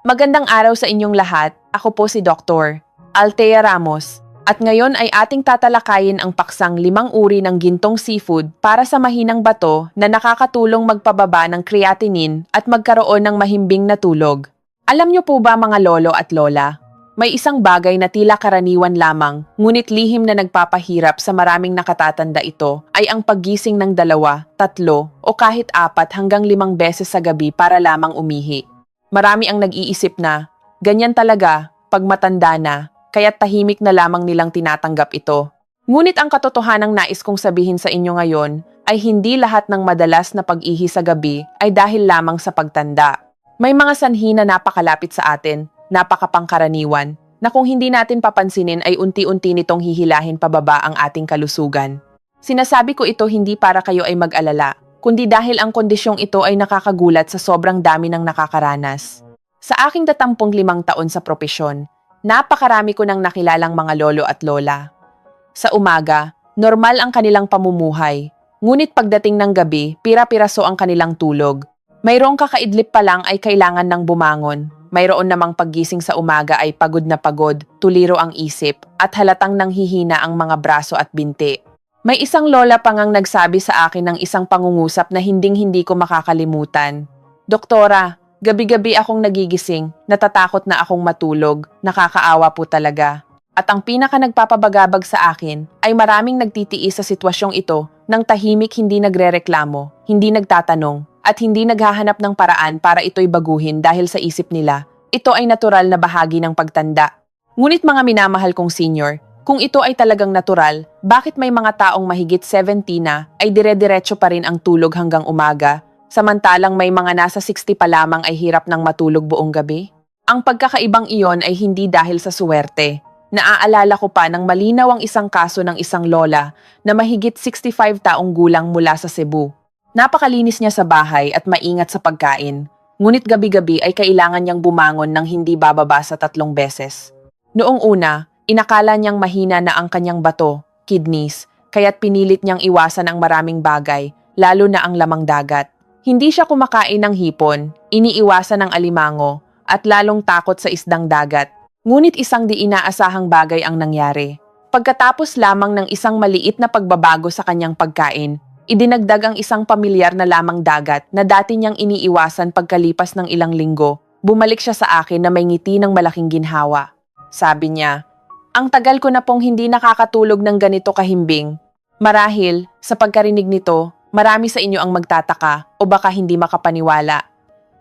Magandang araw sa inyong lahat. Ako po si Dr. Althea Ramos. At ngayon ay ating tatalakayin ang paksang 5 uri ng gintong seafood para sa mahinang bato na nakakatulong magpababa ng creatinine at magkaroon ng mahimbing na tulog. Alam niyo po ba mga lolo at lola? May isang bagay na tila karaniwan lamang, ngunit lihim na nagpapahirap sa maraming nakatatanda ito ay ang paggising ng 2, 3 o kahit 4 hanggang 5 beses sa gabi para lamang umihi. Marami ang nag-iisip na, ganyan talaga, pag matanda na, kaya't tahimik na lamang nilang tinatanggap ito. Ngunit ang katotohanang nais kong sabihin sa inyo ngayon ay hindi lahat ng madalas na pag-ihi sa gabi ay dahil lamang sa pagtanda. May mga sanhi na napakalapit sa atin, napakapangkaraniwan, na kung hindi natin papansinin ay unti-unti nitong hihilahin pababa ang ating kalusugan. Sinasabi ko ito hindi para kayo ay mag-alala, kundi dahil ang kondisyong ito ay nakakagulat sa sobrang dami ng nakakaranas. Sa aking 25 taon sa propesyon, napakarami ko nang nakilalang mga lolo at lola. Sa umaga, normal ang kanilang pamumuhay, ngunit pagdating ng gabi, pira-piraso ang kanilang tulog. Mayroong kakaidlip pa lang ay kailangan ng bumangon. Mayroon namang paggising sa umaga ay pagod na pagod, tuliro ang isip, at halatang nanghihina ang mga braso at binti. May isang lola pa ngang nagsabi sa akin ng isang pangungusap na hinding-hindi ko makakalimutan. Doktora, gabi-gabi akong nagigising, natatakot na akong matulog, nakakaawa po talaga. At ang pinaka nagpapabagabag sa akin ay maraming nagtitiis sa sitwasyong ito nang tahimik hindi nagrereklamo, hindi nagtatanong, at hindi naghahanap ng paraan para ito'y baguhin dahil sa isip nila. Ito ay natural na bahagi ng pagtanda. Ngunit mga minamahal kong senior, kung ito ay talagang natural, bakit may mga taong mahigit 70 na ay dire-diretso pa rin ang tulog hanggang umaga? Samantalang may mga nasa 60 pa lamang ay hirap ng matulog buong gabi? Ang pagkakaibang iyon ay hindi dahil sa suwerte. Naaalala ko pa ng malinaw ang isang kaso ng isang lola na mahigit 65 taong gulang mula sa Cebu. Napakalinis niya sa bahay at maingat sa pagkain. Ngunit gabi-gabi ay kailangan niyang bumangon ng hindi bababa sa 3 beses. Noong una, inakala niyang mahina na ang kanyang bato, kidneys, kaya't pinilit niyang iwasan ang maraming bagay, lalo na ang lamang dagat. Hindi siya kumakain ng hipon, iniiwasan ang alimango, at lalong takot sa isdang dagat. Ngunit isang di inaasahang bagay ang nangyari. Pagkatapos lamang ng isang maliit na pagbabago sa kanyang pagkain, idinagdag ang isang pamilyar na lamang dagat na dati niyang iniiwasan pagkalipas ng ilang linggo. Bumalik siya sa akin na may ngiti ng malaking ginhawa. Sabi niya, "Ang tagal ko na pong hindi nakakatulog ng ganito kahimbing. Marahil, sa pagkarinig nito, marami sa inyo ang magtataka o baka hindi makapaniwala.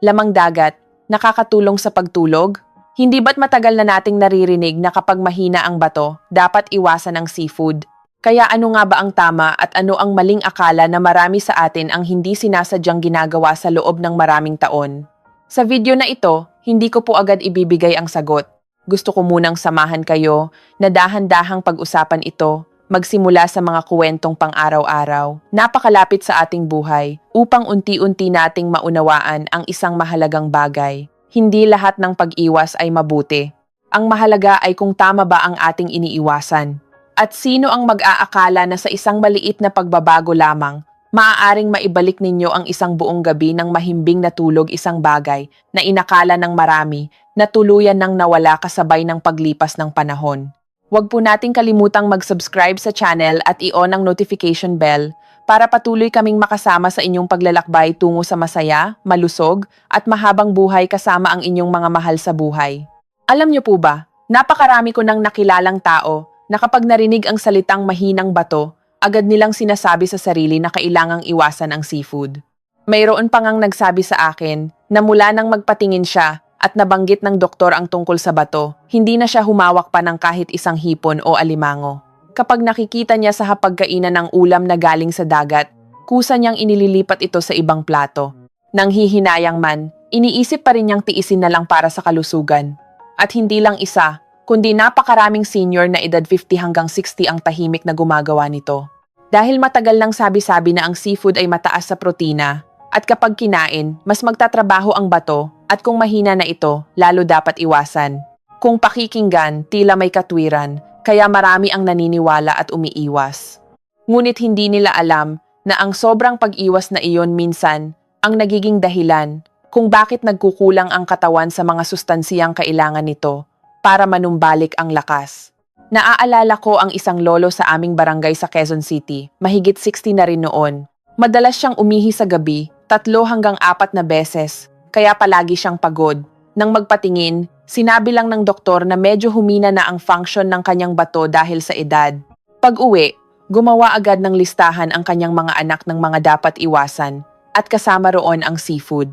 Lamang dagat, nakakatulong sa pagtulog? Hindi ba't matagal na nating naririnig na kapag mahina ang bato, dapat iwasan ang seafood? Kaya ano nga ba ang tama at ano ang maling akala na marami sa atin ang hindi sinasadyang ginagawa sa loob ng maraming taon?" Sa video na ito, hindi ko po agad ibibigay ang sagot. Gusto ko munang samahan kayo na dahan-dahang pag-usapan ito, magsimula sa mga kuwentong pang-araw-araw, napakalapit sa ating buhay, upang unti-unti nating maunawaan ang isang mahalagang bagay. Hindi lahat ng pag-iwas ay mabuti. Ang mahalaga ay kung tama ba ang ating iniiwasan. At sino ang mag-aakala na sa isang maliit na pagbabago lamang, maaaring maibalik ninyo ang isang buong gabi ng mahimbing na tulog, isang bagay na inakala ng marami na tuluyan nang nawala kasabay ng paglipas ng panahon. Huwag po nating kalimutang mag-subscribe sa channel at i-on ang notification bell para patuloy kaming makasama sa inyong paglalakbay tungo sa masaya, malusog, at mahabang buhay kasama ang inyong mga mahal sa buhay. Alam niyo po ba, napakarami ko nang nakilalang tao na kapag narinig ang salitang mahinang bato, agad nilang sinasabi sa sarili na kailangang iwasan ang seafood. Mayroon pa ngang nagsabi sa akin na mula nang magpatingin siya at nabanggit ng doktor ang tungkol sa bato, hindi na siya humawak pa ng kahit isang hipon o alimango. Kapag nakikita niya sa hapagkainan ng ulam na galing sa dagat, kusa niyang inililipat ito sa ibang plato. Nang hihinayang man, iniisip pa rin niyang tiisin na lang para sa kalusugan. At hindi lang isa, kundi napakaraming senior na edad 50 hanggang 60 ang tahimik na gumagawa nito. Dahil matagal nang sabi-sabi na ang seafood ay mataas sa protina, at kapag kinain, mas magtatrabaho ang bato, at kung mahina na ito, lalo dapat iwasan. Kung pakikinggan, tila may katwiran, kaya marami ang naniniwala at umiiwas. Ngunit hindi nila alam na ang sobrang pag-iwas na iyon minsan ang nagiging dahilan kung bakit nagkukulang ang katawan sa mga sustansiyang kailangan nito para manumbalik ang lakas. Naaalala ko ang isang lolo sa aming barangay sa Quezon City, mahigit 60 na rin noon. Madalas siyang umihi sa gabi, 3 hanggang 4 na beses, kaya palagi siyang pagod. Nang magpatingin, sinabi lang ng doktor na medyo humina na ang function ng kanyang bato dahil sa edad. Pag-uwi, gumawa agad ng listahan ang kanyang mga anak ng mga dapat iwasan at kasama roon ang seafood.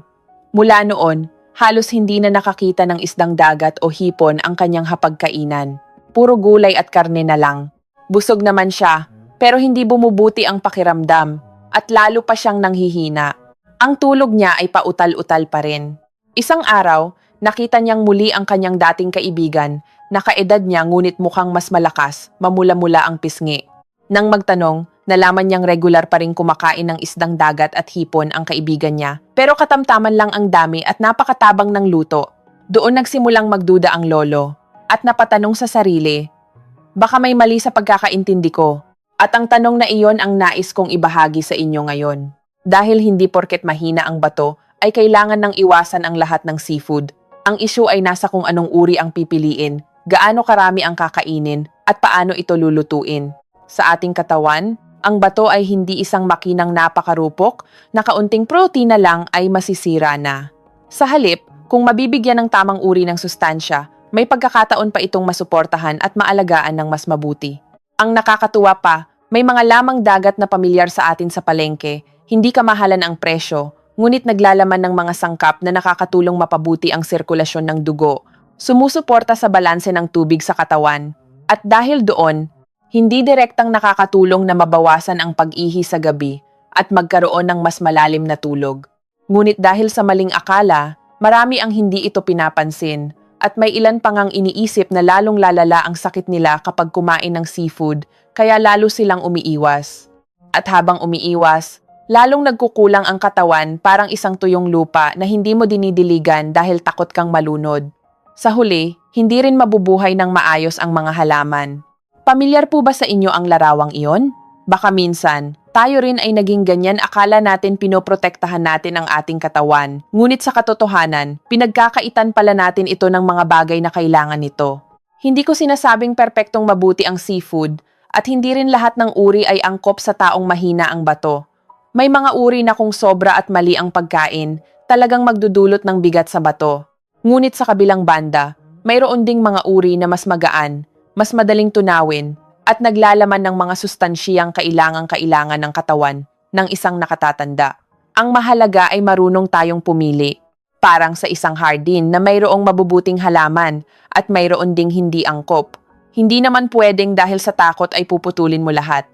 Mula noon, halos hindi na nakakita ng isdang dagat o hipon ang kanyang hapagkainan. Puro gulay at karne na lang. Busog naman siya, pero hindi bumubuti ang pakiramdam at lalo pa siyang nanghihina. Ang tulog niya ay pautal-utal pa rin. Isang araw, nakita niyang muli ang kanyang dating kaibigan, nakaedad niya ngunit mukhang mas malakas, mamula-mula ang pisngi. Nang magtanong, nalaman niyang regular pa rin kumakain ng isdang dagat at hipon ang kaibigan niya, pero katamtaman lang ang dami at napakatabang ng luto. Doon nagsimulang magduda ang lolo at napatanong sa sarili, baka may mali sa pagkakaintindi ko. At ang tanong na iyon ang nais kong ibahagi sa inyo ngayon. Dahil hindi porket mahina ang bato, ay kailangan ng iwasan ang lahat ng seafood. Ang issue ay nasa kung anong uri ang pipiliin, gaano karami ang kakainin, at paano ito lulutuin. Sa ating katawan, ang bato ay hindi isang makinang napakarupok na kaunting protina lang ay masisira na. Sa halip, kung mabibigyan ng tamang uri ng sustansya, may pagkakataon pa itong masuportahan at maalagaan ng mas mabuti. Ang nakakatuwa pa, may mga lamang dagat na pamilyar sa atin sa palengke, hindi kamahalan ang presyo, ngunit naglalaman ng mga sangkap na nakakatulong mapabuti ang sirkulasyon ng dugo, sumusuporta sa balanse ng tubig sa katawan. At dahil doon, hindi direktang nakakatulong na mabawasan ang pag-ihi sa gabi at magkaroon ng mas malalim na tulog. Ngunit dahil sa maling akala, marami ang hindi ito pinapansin at may ilan pang ang iniisip na lalong lalala ang sakit nila kapag kumain ng seafood, kaya lalo silang umiiwas. At habang umiiwas, lalong nagkukulang ang katawan parang isang tuyong lupa na hindi mo dinidiligan dahil takot kang malunod. Sa huli, hindi rin mabubuhay ng maayos ang mga halaman. Pamilyar po ba sa inyo ang larawang iyon? Baka minsan, tayo rin ay naging ganyan, akala natin pinoprotektahan natin ang ating katawan. Ngunit sa katotohanan, pinagkakaitan pala natin ito ng mga bagay na kailangan nito. Hindi ko sinasabing perpektong mabuti ang seafood at hindi rin lahat ng uri ay angkop sa taong mahina ang bato. May mga uri na kung sobra at mali ang pagkain, talagang magdudulot ng bigat sa bato. Ngunit sa kabilang banda, mayroon ding mga uri na mas magaan, mas madaling tunawin, at naglalaman ng mga sustansyang kailangan ng katawan ng isang nakatatanda. Ang mahalaga ay marunong tayong pumili. Parang sa isang hardin na mayroong mabubuting halaman at mayroon ding hindi angkop. Hindi naman pwedeng dahil sa takot ay puputulin mo lahat.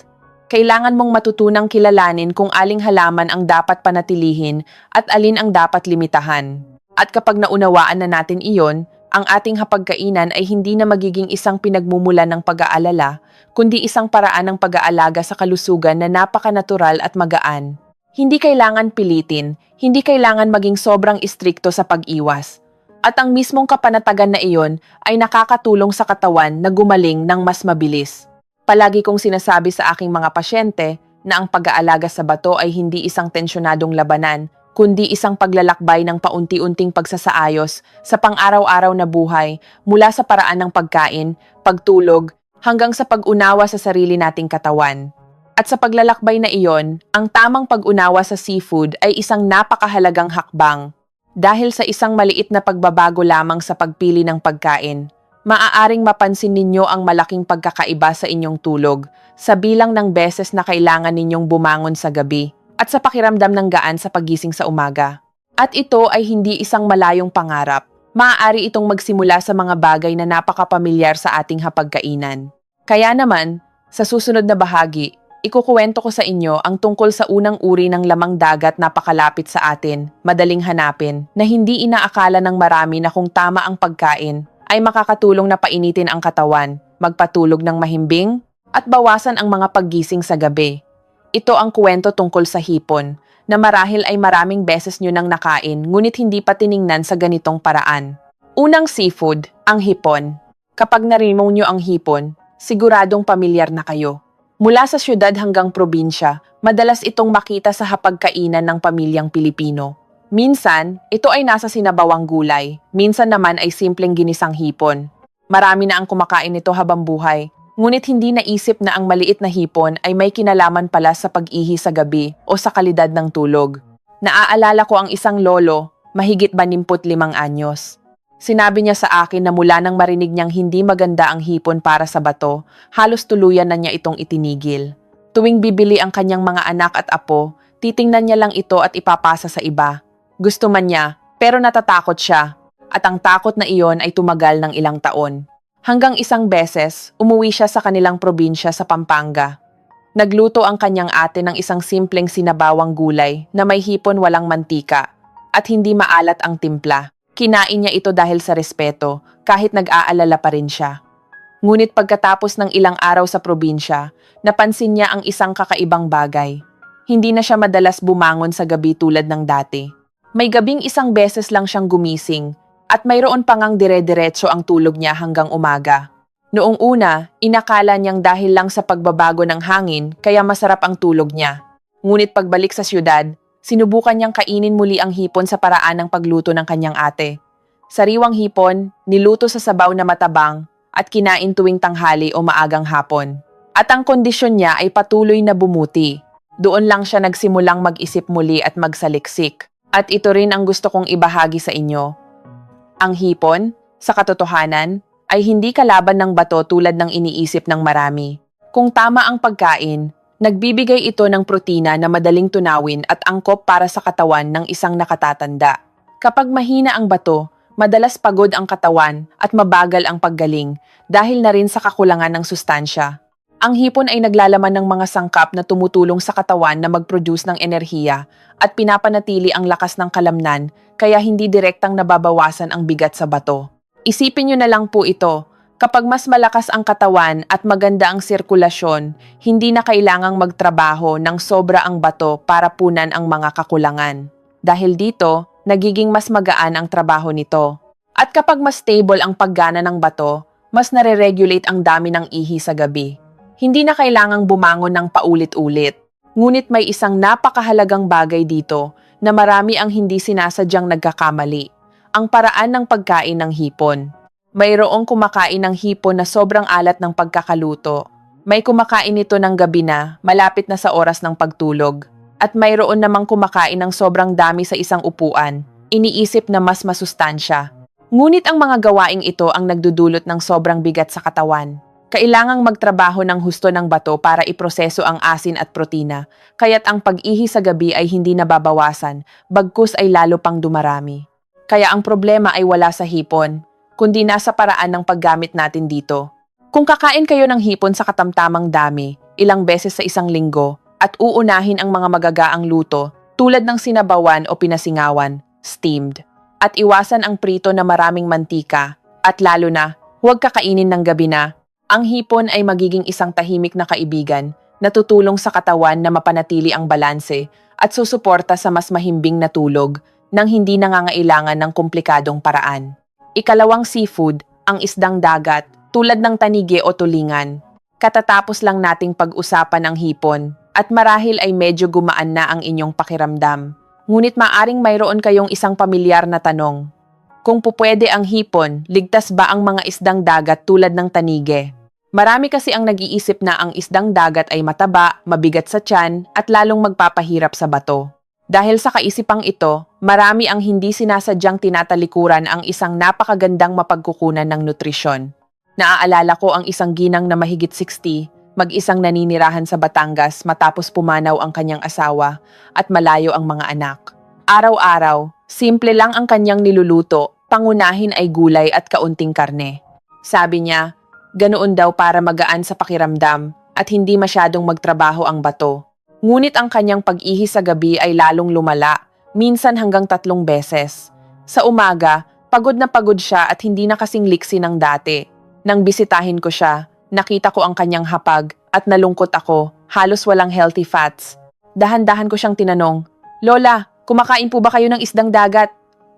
Kailangan mong matutunang kilalanin kung aling halaman ang dapat panatilihin at alin ang dapat limitahan. At kapag naunawaan na natin iyon, ang ating hapagkainan ay hindi na magiging isang pinagmumulan ng pag-aalala, kundi isang paraan ng pag-aalaga sa kalusugan na napakanatural at magaan. Hindi kailangan pilitin, hindi kailangan maging sobrang istrikto sa pag-iwas. At ang mismong kapanatagan na iyon ay nakakatulong sa katawan na gumaling ng mas mabilis. Palagi kong sinasabi sa aking mga pasyente na ang pag-aalaga sa bato ay hindi isang tensyonadong labanan, kundi isang paglalakbay ng paunti-unting pagsasaayos sa pang-araw-araw na buhay mula sa paraan ng pagkain, pagtulog, hanggang sa pag-unawa sa sarili nating katawan. At sa paglalakbay na iyon, ang tamang pag-unawa sa seafood ay isang napakahalagang hakbang. Dahil sa isang maliit na pagbabago lamang sa pagpili ng pagkain, maaaring mapansin ninyo ang malaking pagkakaiba sa inyong tulog, sa bilang ng beses na kailangan ninyong bumangon sa gabi, at sa pakiramdam ng gaan sa pagising sa umaga. At ito ay hindi isang malayong pangarap. Maaari itong magsimula sa mga bagay na napakapamilyar sa ating hapagkainan. Kaya naman, sa susunod na bahagi, ikukuwento ko sa inyo ang tungkol sa unang uri ng lamang dagat na napakalapit sa atin, madaling hanapin, na hindi inaakala ng marami na kung tama ang pagkain, ay makakatulong na painitin ang katawan, magpatulog ng mahimbing, at bawasan ang mga paggising sa gabi. Ito ang kwento tungkol sa hipon, na marahil ay maraming beses nyo nang nakain ngunit hindi pa tiningnan sa ganitong paraan. Unang seafood, ang hipon. Kapag narinig nyo ang hipon, siguradong pamilyar na kayo. Mula sa syudad hanggang probinsya, madalas itong makita sa hapagkainan ng pamilyang Pilipino. Minsan, ito ay nasa sinabawang gulay. Minsan naman ay simpleng ginisang hipon. Marami na ang kumakain nito habang buhay. Ngunit hindi naisip na ang maliit na hipon ay may kinalaman pala sa pag-ihi sa gabi o sa kalidad ng tulog. Naaalala ko ang isang lolo, mahigit 25 anyos. Sinabi niya sa akin na mula nang marinig niyang hindi maganda ang hipon para sa bato, halos tuluyan na niya itong itinigil. Tuwing bibili ang kanyang mga anak at apo, titingnan niya lang ito at ipapasa sa iba. Gusto man niya, pero natatakot siya. At ang takot na iyon ay tumagal ng ilang taon. Hanggang isang beses, umuwi siya sa kanilang probinsya sa Pampanga. Nagluto ang kanyang ate ng isang simpleng sinabawang gulay na may hipon walang mantika at hindi maalat ang timpla. Kinain niya ito dahil sa respeto, kahit nag-aalala pa rin siya. Ngunit pagkatapos ng ilang araw sa probinsya, napansin niya ang isang kakaibang bagay. Hindi na siya madalas bumangon sa gabi tulad ng dati. May gabing isang beses lang siyang gumising at mayroon pa ngang dire-diretso ang tulog niya hanggang umaga. Noong una, inakala niyang dahil lang sa pagbabago ng hangin kaya masarap ang tulog niya. Ngunit pagbalik sa syudad, sinubukan niyang kainin muli ang hipon sa paraan ng pagluto ng kanyang ate. Sariwang hipon, niluto sa sabaw na matabang at kinain tuwing tanghali o maagang hapon. At ang kondisyon niya ay patuloy na bumuti. Doon lang siya nagsimulang mag-isip muli at magsaliksik. At ito rin ang gusto kong ibahagi sa inyo. Ang hipon, sa katotohanan, ay hindi kalaban ng bato tulad ng iniisip ng marami. Kung tama ang pagkain, nagbibigay ito ng protina na madaling tunawin at angkop para sa katawan ng isang nakatatanda. Kapag mahina ang bato, madalas pagod ang katawan at mabagal ang paggaling dahil na rin sa kakulangan ng sustansya. Ang hipon ay naglalaman ng mga sangkap na tumutulong sa katawan na mag-produce ng enerhiya at pinapanatili ang lakas ng kalamnan kaya hindi direktang nababawasan ang bigat sa bato. Isipin niyo na lang po ito, kapag mas malakas ang katawan at maganda ang sirkulasyon, hindi na kailangang magtrabaho ng sobra ang bato para punan ang mga kakulangan. Dahil dito, nagiging mas magaan ang trabaho nito. At kapag mas stable ang paggana ng bato, mas nare-regulate ang dami ng ihi sa gabi. Hindi na kailangang bumangon ng paulit-ulit. Ngunit may isang napakahalagang bagay dito na marami ang hindi sinasadyang nagkakamali. Ang paraan ng pagkain ng hipon. Mayroong kumakain ng hipon na sobrang alat ng pagkakaluto. May kumakain nito ng gabi na, malapit na sa oras ng pagtulog. At mayroon namang kumakain ng sobrang dami sa isang upuan. Iniisip na mas masustansya. Ngunit ang mga gawaing ito ang nagdudulot ng sobrang bigat sa katawan. Kailangang magtrabaho ng husto ng bato para iproseso ang asin at protina, kaya't ang pag-ihi sa gabi ay hindi nababawasan, bagkus ay lalo pang dumarami. Kaya ang problema ay wala sa hipon, kundi nasa paraan ng paggamit natin dito. Kung kakain kayo ng hipon sa katamtamang dami, ilang beses sa isang linggo, at uunahin ang mga magagaang luto, tulad ng sinabawan o pinasingawan, steamed, at iwasan ang prito na maraming mantika, at lalo na, huwag kakainin ng gabi na, ang hipon ay magiging isang tahimik na kaibigan na tutulong sa katawan na mapanatili ang balanse at susuporta sa mas mahimbing na tulog nang hindi nangangailangan ng komplikadong paraan. Ikalawang seafood, ang isdang dagat, tulad ng tanige o tulingan. Katatapos lang nating pag-usapan ang hipon at marahil ay medyo gumaan na ang inyong pakiramdam. Ngunit maaring mayroon kayong isang pamilyar na tanong. Kung pupwede ang hipon, ligtas ba ang mga isdang dagat tulad ng tanige? Marami kasi ang nag-iisip na ang isdang dagat ay mataba, mabigat sa tiyan, at lalong magpapahirap sa bato. Dahil sa kaisipang ito, marami ang hindi sinasadyang tinatalikuran ang isang napakagandang mapagkukunan ng nutrisyon. Naaalala ko ang isang ginang na mahigit 60, mag-isang naninirahan sa Batangas matapos pumanaw ang kanyang asawa at malayo ang mga anak. Araw-araw, simple lang ang kanyang niluluto, pangunahin ay gulay at kaunting karne. Sabi niya, ganoon daw para magaan sa pakiramdam at hindi masyadong magtrabaho ang bato. Ngunit ang kanyang pag-ihi sa gabi ay lalong lumala, minsan hanggang 3 beses. Sa umaga, pagod na pagod siya at hindi na kasing liksi ng dati. Nang bisitahin ko siya, nakita ko ang kanyang hapag at nalungkot ako, halos walang healthy fats. Dahan-dahan ko siyang tinanong, "Lola, kumakain po ba kayo ng isdang dagat?"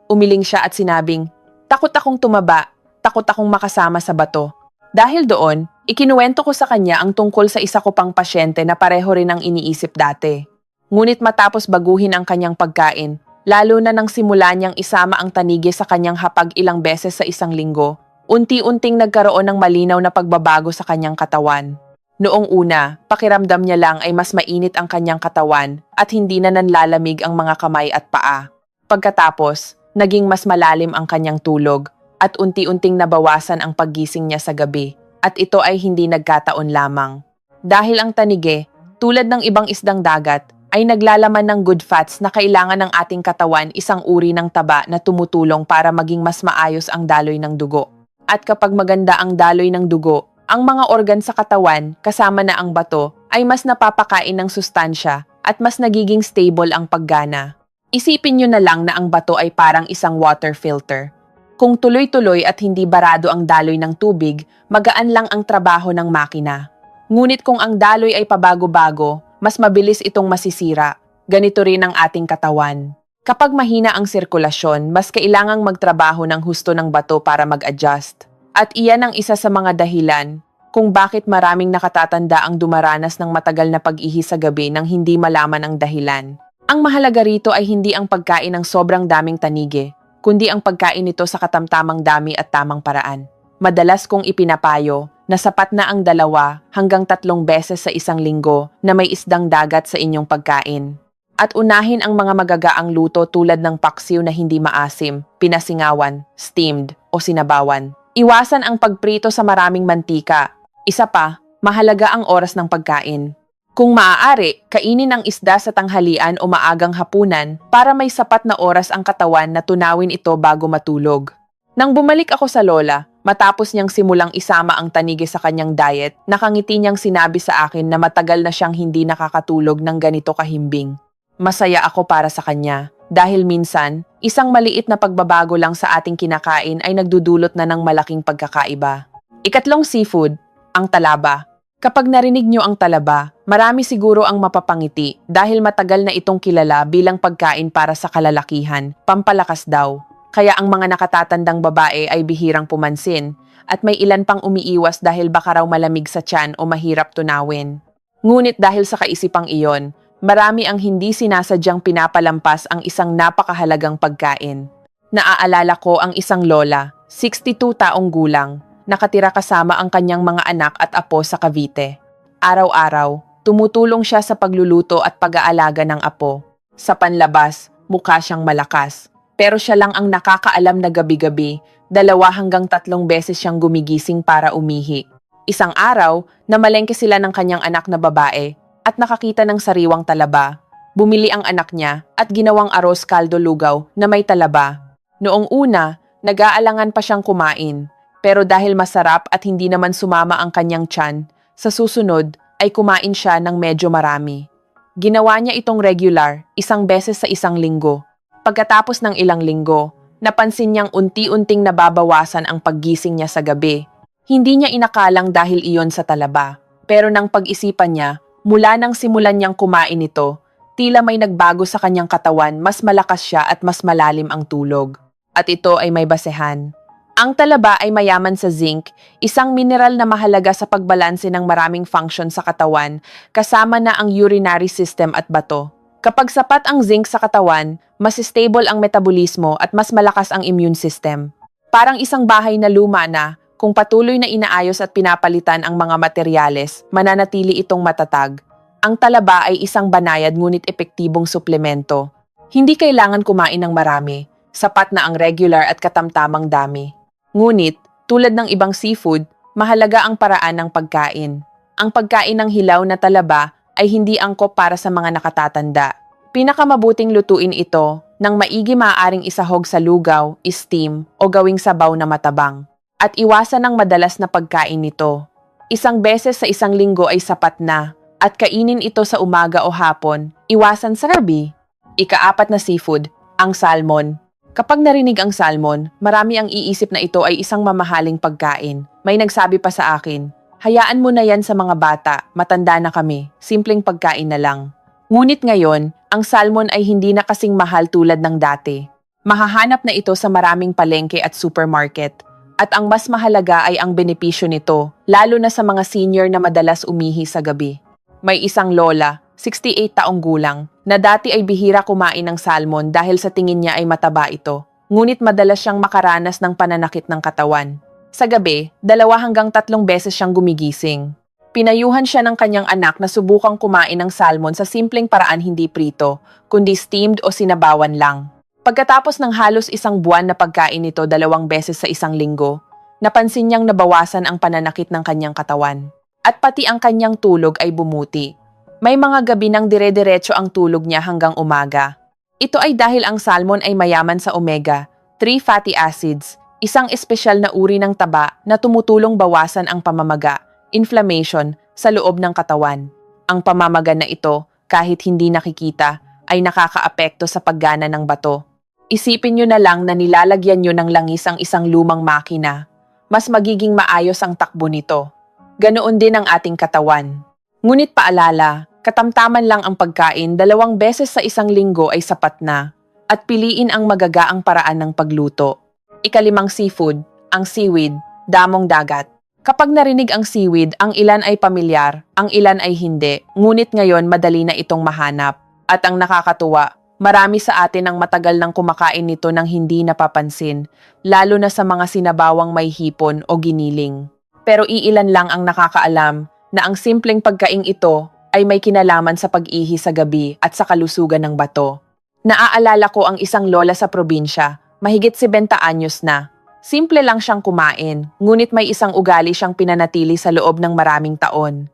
Umiling siya at sinabing, "Takot akong tumaba, takot akong makasama sa bato." Dahil doon, ikinuwento ko sa kanya ang tungkol sa isa ko pang pasyente na pareho rin ang iniisip dati. Ngunit matapos baguhin ang kanyang pagkain, lalo na nang simula niyang isama ang tanigi sa kanyang hapag ilang beses sa isang linggo. Unti-unting nagkaroon ng malinaw na pagbabago sa kanyang katawan. Noong una, pakiramdam niya lang ay mas mainit ang kanyang katawan at hindi na nanlalamig ang mga kamay at paa. Pagkatapos, naging mas malalim ang kanyang tulog at unti-unting nabawasan ang paggising niya sa gabi. At ito ay hindi nagkataon lamang. Dahil ang tanigi, tulad ng ibang isdang dagat, ay naglalaman ng good fats na kailangan ng ating katawan isang uri ng taba na tumutulong para maging mas maayos ang daloy ng dugo. At kapag maganda ang daloy ng dugo, ang mga organ sa katawan, kasama na ang bato, ay mas napapakain ng sustansya at mas nagiging stable ang paggana. Isipin nyo na lang na ang bato ay parang isang water filter. Kung tuloy-tuloy at hindi barado ang daloy ng tubig, magaan lang ang trabaho ng makina. Ngunit kung ang daloy ay pabago-bago, mas mabilis itong masisira. Ganito rin ang ating katawan. Kapag mahina ang sirkulasyon, mas kailangang magtrabaho ng husto ng bato para mag-adjust. At iyan ang isa sa mga dahilan kung bakit maraming nakatatanda ang dumaranas ng matagal na pag-ihi sa gabi nang hindi malaman ang dahilan. Ang mahalaga rito ay hindi ang pagkain ng sobrang daming tanigi, kundi ang pagkain nito sa katamtamang dami at tamang paraan. Madalas kong ipinapayo na sapat na ang 2 hanggang 3 beses sa isang linggo na may isdang dagat sa inyong pagkain. At unahin ang mga magagaang luto tulad ng paksiw na hindi maasim, pinasingawan, steamed o sinabawan. Iwasan ang pagprito sa maraming mantika. Isa pa, mahalaga ang oras ng pagkain. Kung maaari, kainin ang isda sa tanghalian o maagang hapunan para may sapat na oras ang katawan na tunawin ito bago matulog. Nang bumalik ako sa lola, matapos niyang simulang isama ang tanigi sa kanyang diet, nakangiti niyang sinabi sa akin na matagal na siyang hindi nakakatulog ng ganito kahimbing. Masaya ako para sa kanya dahil minsan, isang maliit na pagbabago lang sa ating kinakain ay nagdudulot na ng malaking pagkakaiba. Ikatlong seafood, ang talaba. Kapag narinig niyo ang talaba, marami siguro ang mapapangiti dahil matagal na itong kilala bilang pagkain para sa kalalakihan, pampalakas daw. Kaya ang mga nakatatandang babae ay bihirang pumansin at may ilan pang umiiwas dahil baka raw malamig sa tiyan o mahirap tunawin. Ngunit dahil sa kaisipang iyon, marami ang hindi sinasadyang pinapalampas ang isang napakahalagang pagkain. Naaalala ko ang isang lola, 62 taong gulang, nakatira kasama ang kanyang mga anak at apo sa Cavite. Araw-araw, tumutulong siya sa pagluluto at pag-aalaga ng apo. Sa panlabas, mukha siyang malakas. Pero siya lang ang nakakaalam na gabi-gabi, 2 hanggang 3 beses siyang gumigising para umihi. Isang araw, namalengke sila ng kanyang anak na babae at nakakita ng sariwang talaba. Bumili ang anak niya at ginawang aros kaldo lugaw na may talaba. Noong una, nag-aalangan pa siyang kumain. Pero dahil masarap at hindi naman sumama ang kanyang tiyan, sa susunod ay kumain siya ng medyo marami. Ginawa niya itong regular, 1 beses sa isang linggo. Pagkatapos ng ilang linggo, napansin niyang unti-unting nababawasan ang paggising niya sa gabi. Hindi niya inakalang dahil iyon sa talaba. Pero nang pag-isipan niya, mula nang simulan niyang kumain ito, tila may nagbago sa kanyang katawan, mas malakas siya at mas malalim ang tulog. At ito ay may basehan. Ang talaba ay mayaman sa zinc, isang mineral na mahalaga sa pagbalanse ng maraming function sa katawan, kasama na ang urinary system at bato. Kapag sapat ang zinc sa katawan, mas stable ang metabolismo at mas malakas ang immune system. Parang isang bahay na luma na, kung patuloy na inaayos at pinapalitan ang mga materyales, mananatili itong matatag. Ang talaba ay isang banayad ngunit epektibong suplemento. Hindi kailangan kumain ng marami, sapat na ang regular at katamtamang dami. Ngunit, tulad ng ibang seafood, mahalaga ang paraan ng pagkain. Ang pagkain ng hilaw na talaba ay hindi angkop para sa mga nakatatanda. Pinakamabuting lutuin ito nang maigi maaaring isahog sa lugaw, steam o gawing sabaw na matabang. At iwasan ang madalas na pagkain nito. 1 beses sa isang linggo ay sapat na at kainin ito sa umaga o hapon. Iwasan sa gabi. Ika-4 na seafood, ang salmon. Kapag narinig ang salmon, marami ang iisip na ito ay isang mamahaling pagkain. May nagsabi pa sa akin, hayaan mo na yan sa mga bata, matanda na kami, simpleng pagkain na lang. Ngunit ngayon, ang salmon ay hindi na kasing mahal tulad ng dati. Mahahanap na ito sa maraming palengke at supermarket. At ang mas mahalaga ay ang benepisyo nito, lalo na sa mga senior na madalas umihi sa gabi. May isang lola, 68 taong gulang, na dati ay bihira kumain ng salmon dahil sa tingin niya ay mataba ito. Ngunit madalas siyang makaranas ng pananakit ng katawan. Sa gabi, 2 hanggang 3 beses siyang gumigising. Pinayuhan siya ng kanyang anak na subukang kumain ng salmon sa simpleng paraan hindi prito, kundi steamed o sinabawan lang. Pagkatapos ng halos 1 buwan na pagkain nito 2 beses sa 1 linggo, napansin niyang nabawasan ang pananakit ng kanyang katawan. At pati ang kanyang tulog ay bumuti. May mga gabi nang dire-diretso ang tulog niya hanggang umaga. Ito ay dahil ang salmon ay mayaman sa omega-3 fatty acids, isang espesyal na uri ng taba na tumutulong bawasan ang pamamaga, inflammation, sa loob ng katawan. Ang pamamaga na ito, kahit hindi nakikita, ay nakakaapekto sa paggana ng bato. Isipin nyo na lang na nilalagyan nyo ng langis ang isang lumang makina. Mas magiging maayos ang takbo nito. Ganoon din ang ating katawan. Ngunit paalala, katamtaman lang ang pagkain 2 beses sa 1 linggo ay sapat na, at piliin ang magagaang paraan ng pagluto. 5, seafood, ang seaweed, damong dagat. Kapag narinig ang seaweed, ang ilan ay pamilyar, ang ilan ay hindi, ngunit ngayon madali na itong mahanap. At ang nakakatuwa, marami sa atin ang matagal nang kumakain nito nang hindi napapansin, lalo na sa mga sinabawang may hipon o giniling. Pero iilan lang ang nakakaalam na ang simpleng pagkaing ito ay may kinalaman sa pag-ihi sa gabi at sa kalusugan ng bato. Naaalala ko ang isang lola sa probinsya, mahigit 70 anyos na. Simple lang siyang kumain, ngunit may isang ugali siyang pinanatili sa loob ng maraming taon.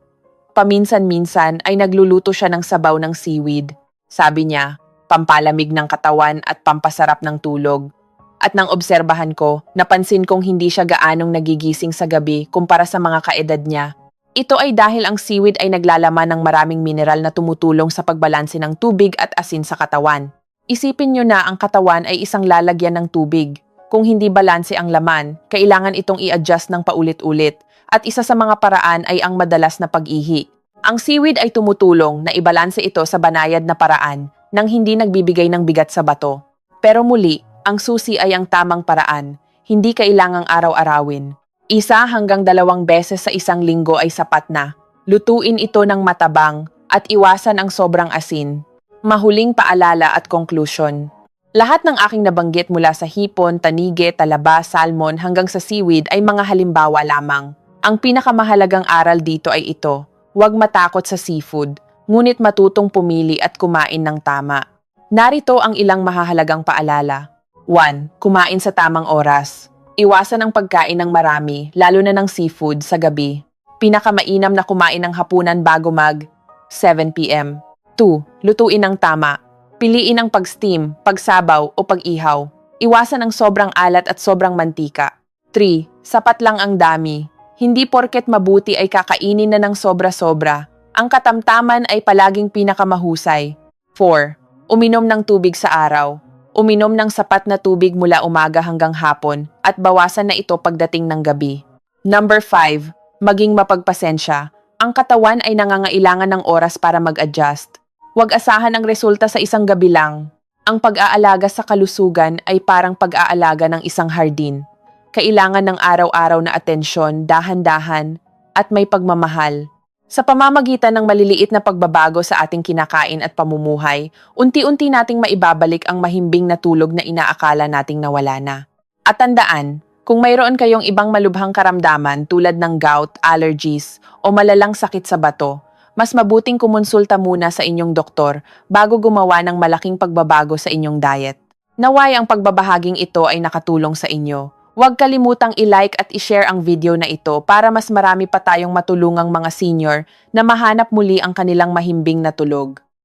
Paminsan-minsan ay nagluluto siya ng sabaw ng seaweed. Sabi niya, pampalamig ng katawan at pampasarap ng tulog. At nang obserbahan ko, napansin kong hindi siya gaanong nagigising sa gabi kumpara sa mga kaedad niya. Ito ay dahil ang seaweed ay naglalaman ng maraming mineral na tumutulong sa pagbalanse ng tubig at asin sa katawan. Isipin nyo na ang katawan ay isang lalagyan ng tubig. Kung hindi balanse ang laman, kailangan itong i-adjust ng paulit-ulit. At isa sa mga paraan ay ang madalas na pag-ihi. Ang seaweed ay tumutulong na ibalanse ito sa banayad na paraan nang hindi nagbibigay ng bigat sa bato. Pero muli, ang susi ay ang tamang paraan, hindi kailangang araw-arawin. 1 hanggang 2 beses sa 1 linggo ay sapat na. Lutuin ito ng matabang at iwasan ang sobrang asin. Mahuling paalala at conclusion. Lahat ng aking nabanggit mula sa hipon, tanige, talaba, salmon hanggang sa seaweed ay mga halimbawa lamang. Ang pinakamahalagang aral dito ay ito, huwag matakot sa seafood, ngunit matutong pumili at kumain ng tama. Narito ang ilang mahahalagang paalala. 1. Kumain sa tamang oras. Iwasan ang pagkain ng marami, lalo na ng seafood, sa gabi. Pinakamainam na kumain ng hapunan bago mag 7 p.m. 2. Lutuin ng tama. Piliin ang pag-steam, pagsabaw o pag-ihaw. Iwasan ang sobrang alat at sobrang mantika. 3. Sapat lang ang dami. Hindi porket mabuti ay kakainin na ng sobra-sobra. Ang katamtaman ay palaging pinakamahusay. 4. Uminom ng tubig sa araw. Uminom ng sapat na tubig mula umaga hanggang hapon at bawasan na ito pagdating ng gabi. 5. Maging mapagpasensya. Ang katawan ay nangangailangan ng oras para mag-adjust. Huwag asahan ang resulta sa 1 gabi lang. Ang pag-aalaga sa kalusugan ay parang pag-aalaga ng isang hardin. Kailangan ng araw-araw na atensyon, dahan-dahan, at may pagmamahal. Sa pamamagitan ng maliliit na pagbabago sa ating kinakain at pamumuhay, unti-unti nating maibabalik ang mahimbing na tulog na inaakala nating nawala na. At tandaan, kung mayroon kayong ibang malubhang karamdaman tulad ng gout, allergies, o malalang sakit sa bato, mas mabuting kumonsulta muna sa inyong doktor bago gumawa ng malaking pagbabago sa inyong diet. Naway ang pagbabahaging ito ay nakatulong sa inyo. Huwag kalimutang i-like at i-share ang video na ito para mas marami pa tayong matulungang mga senior na mahanap muli ang kanilang mahimbing na tulog.